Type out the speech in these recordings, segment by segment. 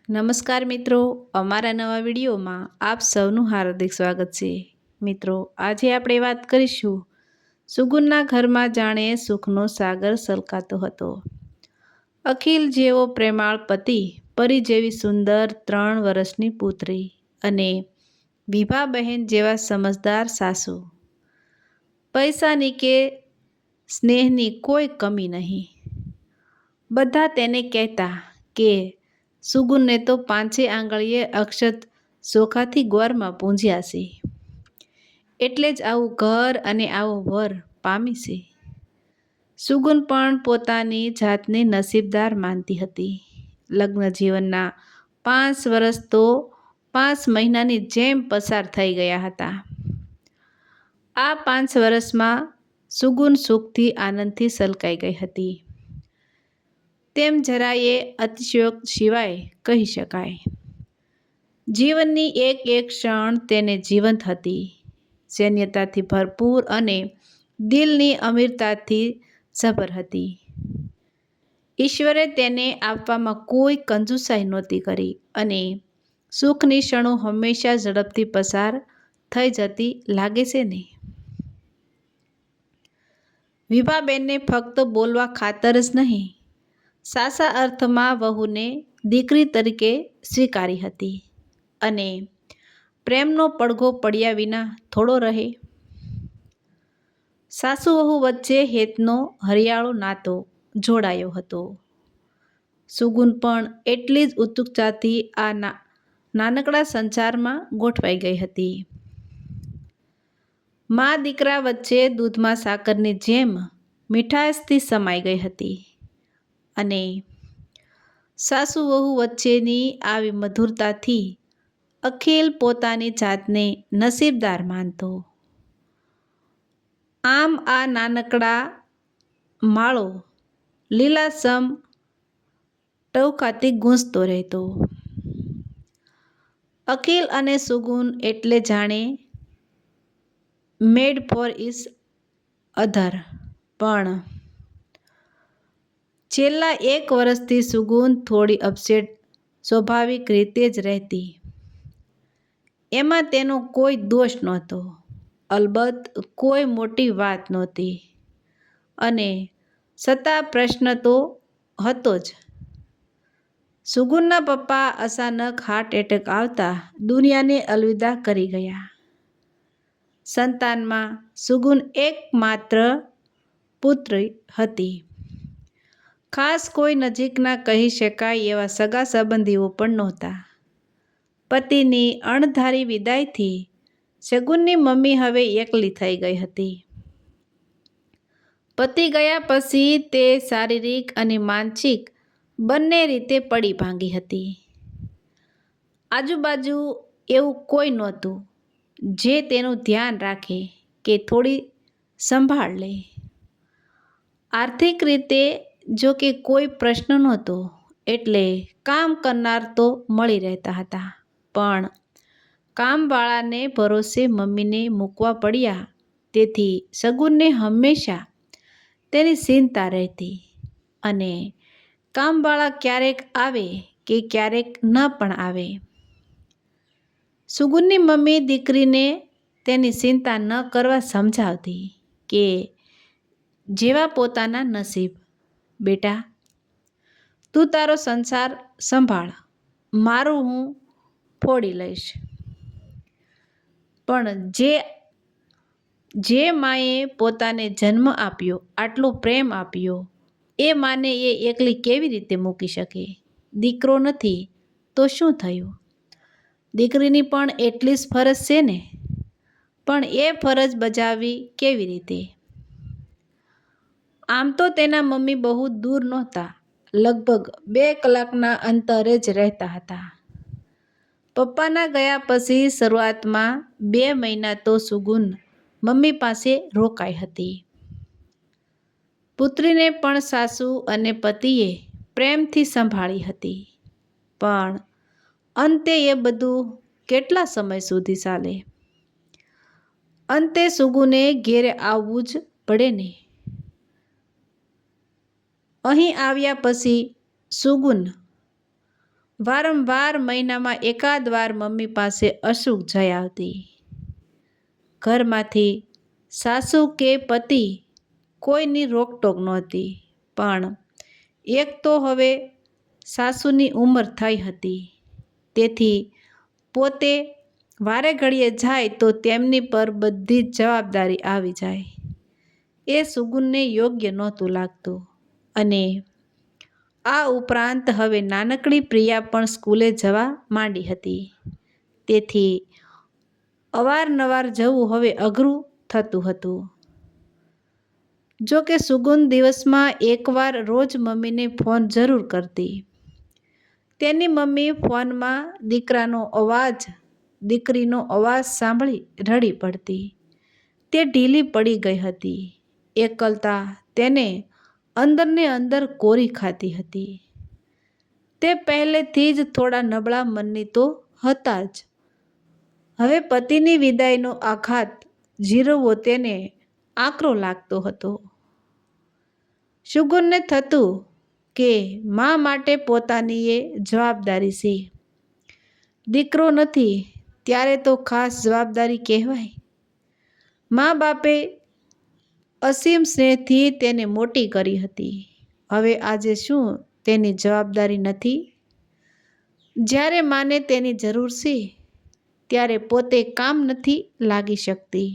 નમસ્કાર મિત્રો, અમારા નવા વિડીયોમાં આપ સૌનું હાર્દિક સ્વાગત છે. મિત્રો, આજે આપણે વાત કરીશું સુગુનના ઘરમાં જાણે સુખનો સાગર છલકાતો હતો. અખિલ જેવો પ્રેમાળ પતિ, પરી જેવી સુંદર 3 વર્ષની પુત્રી અને વિભાબહેન જેવા સમજદાર સાસુ. પૈસાની કે સ્નેહની કોઈ કમી નહીં. બધા તેને કહેતા કે સુગુનને તો 5 આંગળીએ અક્ષત ચોખાથી ગોરમાં પૂંજ્યા છે, એટલે જ આવું ઘર અને આવો વર પામી છે. સુગુન પણ પોતાની જાતને નસીબદાર માનતી હતી. લગ્ન જીવનના 5 વર્ષ તો 5 મહિનાની જેમ પસાર થઈ ગયા હતા. આ 5 વર્ષમાં સુગુન સુખથી આનંદથી છલકાઈ ગઈ હતી. તેમ જરાયે અતિશયોક્તિ સિવાય કહી શકાય. જીવનની એક એક ક્ષણ તેને જીવંત હતી, સૈન્યતાથી ભરપૂર અને દિલની અમીરતાથી સભર હતી. ઈશ્વરે તેને આપવામાં કોઈ કંજૂસાઈ નહોતી કરી અને સુખની ક્ષણો હંમેશા ઝડપથી પસાર થઈ જતી લાગે છે ને. વિભાબેનને ફક્ત બોલવા ખાતર જ નહીં, સાચા અર્થમાં વહુને દીકરી તરીકે સ્વીકારી હતી અને પ્રેમનો પડઘો પડ્યા વિના થોડો રહે. સાસુ વહુ વચ્ચે હેતનો હરિયાળો નાતો જોડાયો હતો. સુગુન પણ એટલી જ ઉત્સુકતાથી આ નાનકડા સંસારમાં ગોઠવાઈ ગઈ હતી. મા દીકરા વચ્ચે દૂધમાં સાકરની જેમ મીઠાશથી સમાઈ ગઈ હતી અને સાસુ વહુ વચ્ચેની આવી મધુરતાથી અખિલ પોતાની જાતને નસીબદાર માનતો. આમ આ નાનકડા માળો લીલાછમ ટહુકાથી ગૂંજતો રહેતો. અખિલ અને સુગુન એટલે જાણે મેડ ફોર ઈચ અધર. પણ છેલ્લા 1 વર્ષથી સુગુન થોડી અપસેટ સ્વાભાવિક રીતે જ રહેતી. એમાં તેનો કોઈ દોષ નહોતો, અલબત્ત કોઈ મોટી વાત નહોતી, અને છતાં પ્રશ્ન તો હતો જ. સુગુનના પપ્પા અચાનક હાર્ટ એટેક આવતા દુનિયાને અલવિદા કરી ગયા. સંતાનમાં સુગુન એકમાત્ર પુત્રી હતી. ખાસ કોઈ નજીકના કહી શકાય એવા સગા સંબંધીઓ પણ નહોતા. પતિની અણધારી વિદાયથી સુગુનની મમ્મી હવે એકલી થઈ ગઈ હતી. પતિ ગયા પછી તે શારીરિક અને માનસિક બંને રીતે પડી ભાંગી હતી. આજુબાજુ એવું કોઈ નહોતું જે તેનું ધ્યાન રાખે કે થોડી સંભાળ લે. આર્થિક રીતે જો કે કોઈ પ્રશ્ન નહોતો, એટલે કામ કરનાર તો મળી રહેતા હતા, પણ કામવાળાને ભરોસે મમ્મીને મૂકવા પડ્યા તેથી સુગુનને હંમેશા તેની ચિંતા રહેતી અને કામવાળા ક્યારેક આવે કે ક્યારેક ન પણ આવે. સુગુનની મમ્મી દીકરીને તેની ચિંતા ન કરવા સમજાવતી કે જેવા પોતાના નસીબ, બેટા તું તારો સંસાર સંભાળ, મારું હું ફોડી લઈશ. પણ જે માએ પોતાને જન્મ આપ્યો, આટલો પ્રેમ આપ્યો, એ માને એ એકલી કેવી રીતે મૂકી શકે? દીકરો નથી તો શું થયું? દીકરીની પણ એટલી જ ફરજ છે ને, પણ એ ફરજ બજાવવી કેવી રીતે? આમ તો તેના મમ્મી બહુ દૂર નહોતા, લગભગ 2 કલાકના અંતરે જ રહેતા હતા. પપ્પાના ગયા પછી શરૂઆતમાં 2 મહિના તો સુગુન મમ્મી પાસે રોકાઈ હતી. પુત્રીને પણ સાસુ અને પતિએ પ્રેમથી સંભાળી હતી, પણ અંતે એ બધું કેટલા સમય સુધી ચાલે? અંતે સુગુને ઘેરે આવવું જ પડે ને. અહીં આવ્યા પછી સુગુન વારંવાર મહિનામાં એકાદ વાર મમ્મી પાસે અશુક જઈ આવતી. ઘરમાંથી સાસુ કે પતિ કોઈની રોકટોક નહોતી, પણ એક તો હવે સાસુની ઉંમર થઈ હતી, તેથી પોતે વારે ઘડીએ જાય તો તેમની પર બધી જ જવાબદારી આવી જાય. એ સુગુનને યોગ્ય નહોતું લાગતું. અને આ ઉપરાંત હવે નાનકડી પ્રિયા પણ સ્કૂલે જવા માંડી હતી, તેથી અવારનવાર જવું હવે અઘરું થતું હતું. જો કે સુગુન દિવસમાં એકવાર રોજ મમ્મીને ફોન જરૂર કરતી. તેની મમ્મી ફોનમાં દીકરીનો અવાજ સાંભળી રડી પડતી. તે ઢીલી પડી ગઈ હતી. એકલતા તેને અંદરને અંદર કોરી ખાતી હતી. તે પહેલેથી જ થોડા નબળા મનની તો હતા જ. હવે પતિની વિદાયનો આઘાત ઝીરવવો તેને આકરો લાગતો હતો. સુગુનને થતું કે મા માટે પોતાની એ જવાબદારી છે. દીકરો નથી ત્યારે તો ખાસ જવાબદારી કહેવાય. મા બાપે અસીમ સ્નેહથી તેને મોટી કરી હતી. હવે આજે શું તેની જવાબદારી નથી? જ્યારે માને તેની જરૂર છે ત્યારે પોતે કામ નથી લાગી શકતી.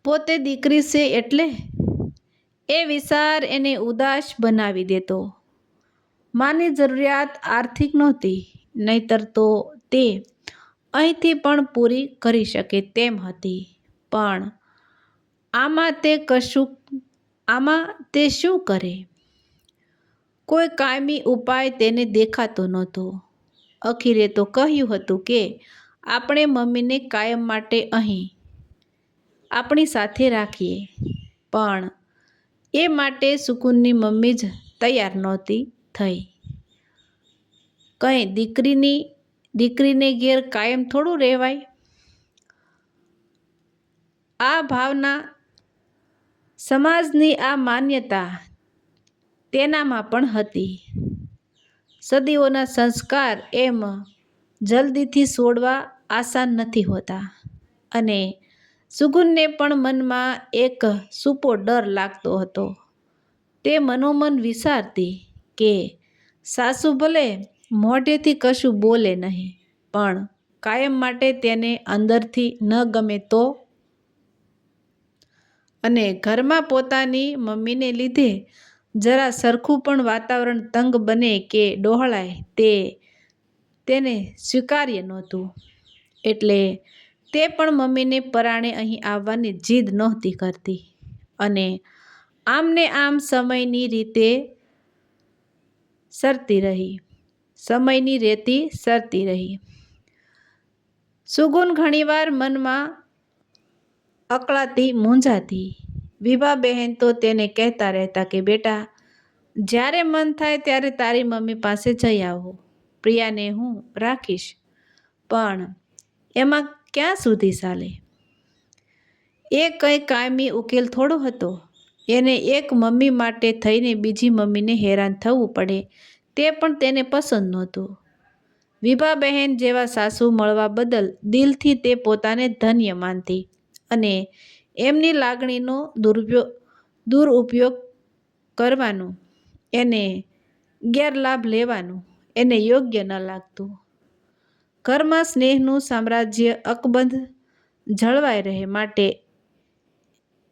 પોતે દીકરી છે એટલે એ વિચાર એને ઉદાસ બનાવી દેતો. માની જરૂરિયાત આર્થિક નહોતી, નહીંતર તો તે અહીંથી પણ પૂરી કરી શકે તેમ હતી. પણ આમાં તે શું કરે? કોઈ કાયમી ઉપાય તેને દેખાતો નહોતો. અખીરે તો કહ્યું હતું કે આપણે મમ્મીને કાયમ માટે અહીં આપણી સાથે રાખીએ. પણ એ માટે સુકુનની મમ્મી જ તૈયાર નહોતી થઈ. કંઈ દીકરીને ઘેર કાયમ થોડું રહેવાય? આ ભાવના, સમાજની આ માન્યતા તેનામાં પણ હતી. સદીઓના સંસ્કાર એમ જલ્દીથી છોડવા આસાન નથી હોતા. અને સુગુનને પણ મનમાં એક છૂપો ડર લાગતો હતો. તે મનોમન વિચારતી કે સાસુ ભલે મોઢેથી કશું બોલે નહીં, પણ કાયમ માટે તેને અંદરથી ન ગમે તો? અને ઘરમાં પોતાની મમ્મીને લીધે જરા સરખું પણ વાતાવરણ તંગ બને કે ડહોળાય તેને સ્વીકાર્ય નહોતું. એટલે તે પણ મમ્મીને પરાણે અહીં આવવાની જીદ નહોતી કરતી. અને આમને આમ સમયની રેતી સરતી રહી. સુગુન ઘણીવાર મનમાં અકળાતી મૂંઝાતી. વિભાબહેન તો તેને કહેતા રહેતા કે બેટા, જ્યારે મન થાય ત્યારે તારી મમ્મી પાસે જઈ આવવો. પ્રિયાને હું રાખીશ. પણ એમાં ક્યાં સુધી ચાલે? એ કંઈ કાયમી ઉકેલ થોડો હતો. એને એક મમ્મી માટે થઈને બીજી મમ્મીને હેરાન થવું પડે તે પણ તેને પસંદ નહોતું. વિભાબહેન જેવા સાસુ મળવા બદલ દિલથી તે પોતાને ધન્ય માનતી. અને એમની લાગણીનો દુરુપયોગ કરવાનું, એને ગેરલાભ લેવાનું એને યોગ્ય ન લાગતું. ઘરમાં સ્નેહનું સામ્રાજ્ય અકબંધ જળવાઈ રહે માટે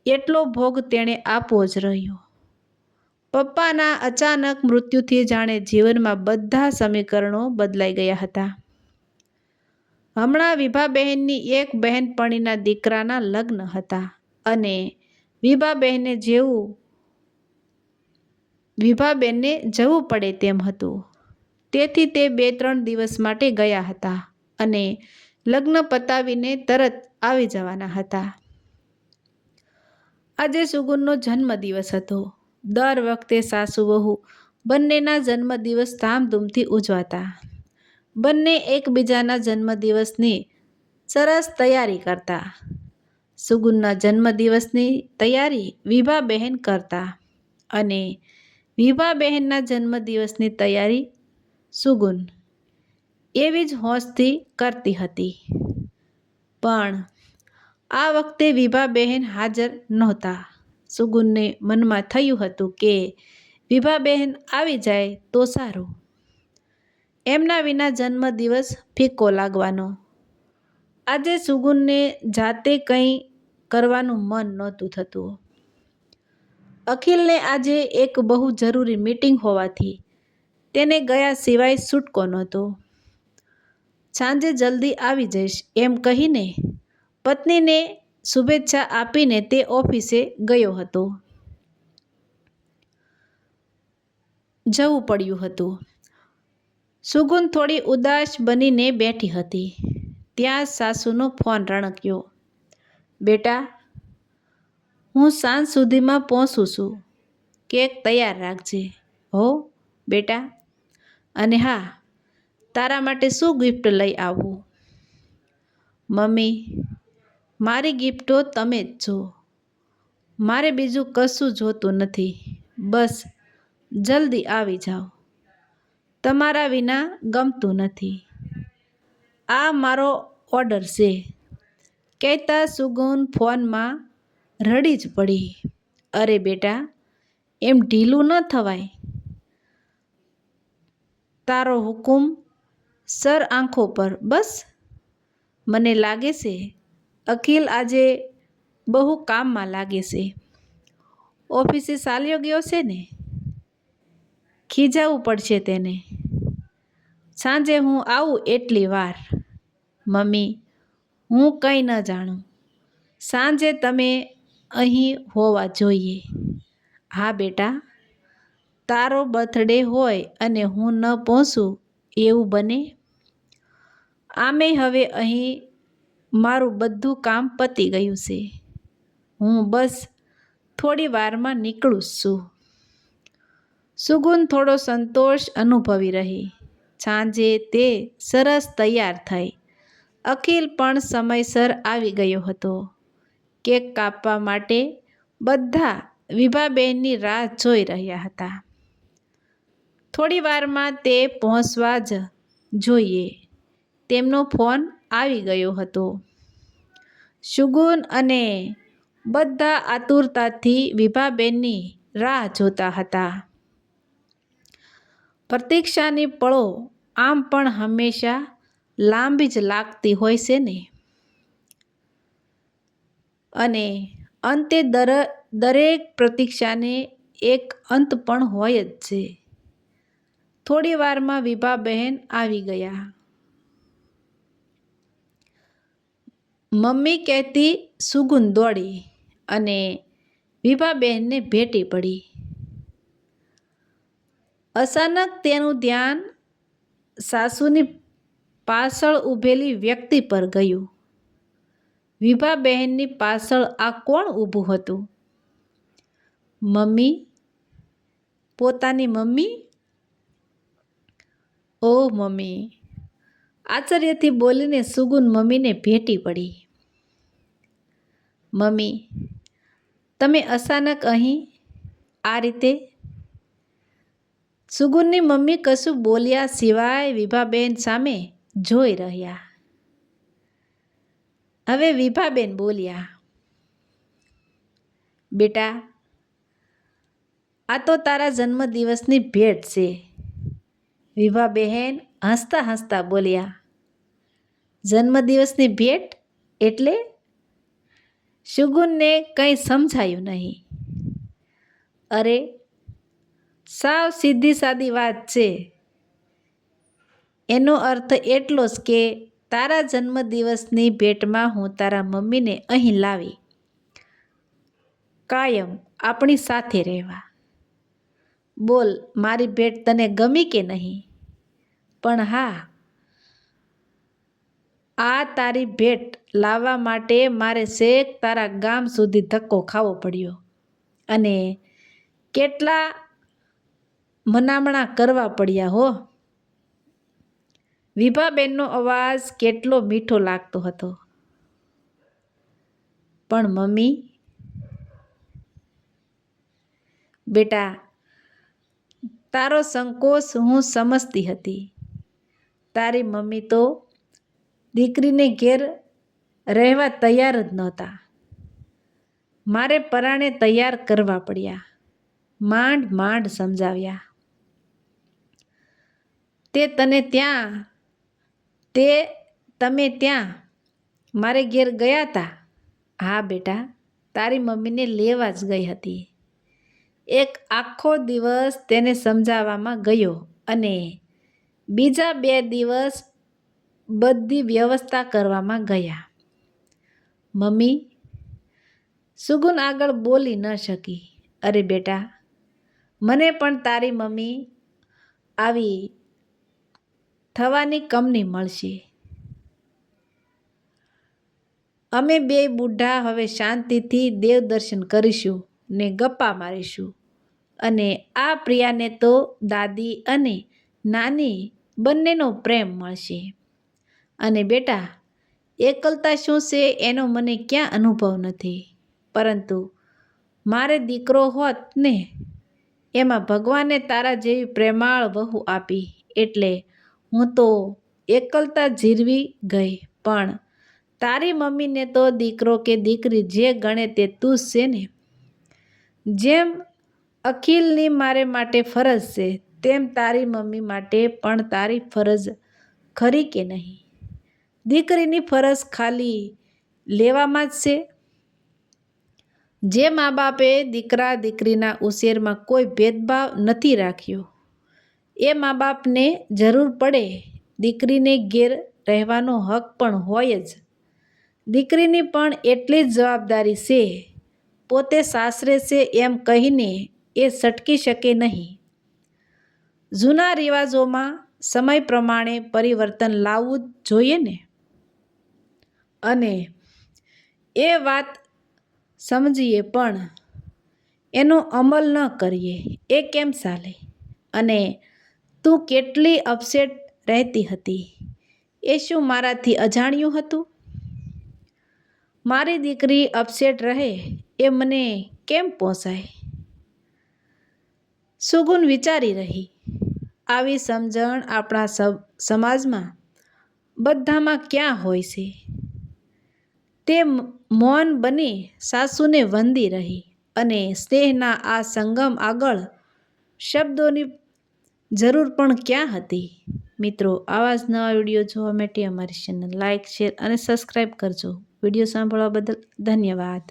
એટલો ભોગ તેણે આપવો જ રહ્યો. પપ્પાના અચાનક મૃત્યુથી જાણે જીવનમાં બધા સમીકરણો બદલાઈ ગયા હતા. હમણાં વિભાબહેનની એક બહેનપણીના દીકરાના લગ્ન હતા અને વિભાબેનને જવું પડે તેમ હતું. તેથી તે 2-3 દિવસ માટે ગયા હતા અને લગ્ન પતાવીને તરત આવી જવાના હતા. આજે સુગુનનો જન્મદિવસ હતો. દર વખતે સાસુ વહુ બંનેના જન્મદિવસ ધામધૂમથી ઉજવાતા. બંને એકબીજાના જન્મદિવસની સરસ તૈયારી કરતા. સુગુનના જન્મદિવસની તૈયારી વિભાબહેન કરતા અને વિભાબહેનના જન્મદિવસની તૈયારી સુગુન એવી જ હોંશથી કરતી હતી. પણ આ વખતે વિભાબહેન હાજર નહોતા. સુગુનને મનમાં થયું હતું કે વિભાબહેન આવી જાય તો સારું. એમના વિના જન્મદિવસ ફીકો લાગવાનો. આજે સુગુનને જાતે કંઈ કરવાનું મન નહોતું થતું. અખિલને આજે એક બહુ જરૂરી મીટિંગ હોવાથી તેને ગયા સિવાય છૂટકો નહોતો. સાંજે જલ્દી આવી જઈશ એમ કહીને પત્નીને શુભેચ્છા આપીને તે ઓફિસે ગયો હતો. જવું પડ્યું હતું. સુગુન થોડી ઉદાસ બનીને બેઠી હતી. ત્યાં સાસુનો ફોન રણક્યો. બેટા, હું સાંજ સુધીમાં પહોંચું છું. કેક તૈયાર રાખજે હો બેટા. અને હા, તારા માટે શું ગિફ્ટ લઈ આવવું? મમ્મી, મારી ગિફ્ટો તમે જ છો. મારે બીજું કશું જોતું નથી. બસ જલ્દી આવી જાઓ. તમારા વિના ગમતું નથી. આ મારો ઓર્ડર છે. કહેતા સુગુન ફોનમાં રડી જ પડી. અરે બેટા, એમ ઢીલું ન થવાય. તારો હુકુમ સર આંખો પર બસ. મને લાગે છે અખિલ આજે બહુ કામમાં લાગે છે. ઓફિસે ચાલ્યો ગયો છે ને. ખીજાવું પડશે તેને. સાંજે હું આવું એટલી વાર. મમ્મી, હું કંઈ ન જાણું. સાંજે તમે અહીં હોવા જોઈએ. હા બેટા, તારો બર્થડે હોય અને હું ન પહોંચું એવું બને? આમેય હવે અહીં મારું બધું કામ પતી ગયું છે. હું બસ થોડી વારમાં નીકળું છું. સુગુન થોડો સંતોષ અનુભવી રહી. સાંજે તે સરસ તૈયાર થઈ. અખિલ પણ સમયસર આવી ગયો હતો. કેક કાપવા માટે બધા વિભાબહેનની રાહ જોઈ રહ્યા હતા. થોડી વારમાં તે પહોંચવા જ જોઈએ. તેમનો ફોન આવી ગયો હતો. સુગુન અને બધા આતુરતાથી વિભાબહેનની રાહ જોતા હતા. પ્રતીક્ષાની પળો આમ પણ હંમેશા લાંબી જ લાગતી હોય છે ને. અને અંતે દરેક પ્રતીક્ષાને એક અંત પણ હોય જ છે. થોડી વારમાં વિભાબહેન આવી ગયા. મમ્મી કહેતી સુગુન દોડી અને વિભાબહેનને ભેટી પડી. અચાનક તેનું ધ્યાન સાસુની પાછળ ઊભેલી વ્યક્તિ પર ગયું. વિભાબહેનની પાછળ આ કોણ ઊભું હતું? મમ્મી, પોતાની મમ્મી? ઓહ મમ્મી! આશ્ચર્યથી બોલીને સુગુન મમ્મીને ભેટી પડી. મમ્મી, તમે અચાનક અહીં આ રીતે? સુગુનની મમ્મી કશું બોલ્યા સિવાય વિભાબહેન સામે જોઈ રહ્યા. હવે વિભાબેન બોલ્યા. બેટા, આ તો તારા જન્મદિવસની ભેટ છે. વિભાબહેન હસતા હસતા બોલ્યા. જન્મદિવસની ભેટ એટલે? સુગુનને કંઈ સમજાયું નહીં. અરે, સાવ સીધી સાદી વાત છે. એનો અર્થ એટલો જ કે તારા જન્મદિવસની ભેટમાં હું તારા મમ્મીને અહીં લાવી. કાયમ આપણી સાથે રહેવા. બોલ, મારી ભેટ તને ગમી કે નહીં? પણ હા, આ તારી ભેટ લાવવા માટે મારે છેક તારા ગામ સુધી ધક્કો ખાવો પડ્યો અને કેટલા મનામણા કરવા પડ્યા હો. વિભાબેનનો અવાજ કેટલો મીઠો લાગતો હતો. પણ મમ્મી, બેટા, તારો સંકોચ હું સમજતી હતી. તારી મમ્મી તો દીકરીને ઘેર રહેવા તૈયાર જ નહોતા. મારે પરાણે તૈયાર કરવા પડ્યા. માંડ માંડ સમજાવ્યા. તમે ત્યાં મારે ઘેર ગયા હતા? હા બેટા, તારી મમ્મીને લેવા જ ગઈ હતી. એક આખો દિવસ તેને સમજાવવામાં ગયો અને બીજા 2 દિવસ બધી વ્યવસ્થા કરવામાં ગયા. મમ્મી, સુગુન આગળ બોલી ન શકી. અરે બેટા, મને પણ તારી મમ્મી આવી થવાની કંપની મળશે. અમે 2 બુઢા હવે શાંતિથી દેવદર્શન કરીશું ને ગપ્પા મારીશું. અને આ પ્રિયાને તો દાદી અને નાની બંનેનો પ્રેમ મળશે. અને બેટા, એકલતા શું છે એનો મને ક્યાં અનુભવ નથી, પરંતુ મારે દીકરો હોત ને, એમાં ભગવાને તારા જેવી પ્રેમાળ વહુ આપી એટલે હું તો એકલતા જીરવી ગઈ. પણ તારી મમ્મીને તો દીકરો કે દીકરી જે ગણે તે તું જ છે ને. જેમ અખિલની મારે માટે ફરજ છે, તેમ તારી મમ્મી માટે પણ તારી ફરજ ખરી કે નહીં? દીકરીની ફરજ ખાલી લેવામાં જ છે. જે મા બાપે દીકરા દીકરીના ઉછેરમાં કોઈ ભેદભાવ નથી રાખ્યો, એ મા બાપને જરૂર પડે દીકરીને ઘેર રહેવાનો હક પણ હોય જ. દીકરીની પણ એટલી જ જવાબદારી છે. પોતે સાસરે છે એમ કહીને એ સટકી શકે નહીં. જૂના રિવાજોમાં સમય પ્રમાણે પરિવર્તન લાવવું જ જોઈએ ને. અને એ વાત સમજીએ પણ એનો અમલ ન કરીએ એ કેમ ચાલે? અને તું કેટલી અપસેટ રહેતી હતી, એ શું મારાથી અજાણ્યું હતું? મારી દીકરી અપસેટ રહે એ મને કેમ પોસાય? સુગુન વિચારી રહી. આવી સમજણ આપણા સમાજમાં બધામાં ક્યાં હોય છે? તે મૌન બની સાસુને વંદી રહી અને સ્નેહના આ સંગમ આગળ શબ્દોની જરૂર પણ ક્યાં હતી? મિત્રો, આવા જ નવા વિડીયો જોવા માટે અમારી ચેનલ લાઇક, શેર અને સબસ્ક્રાઈબ કરજો. વિડીયો સાંભળવા બદલ ધન્યવાદ.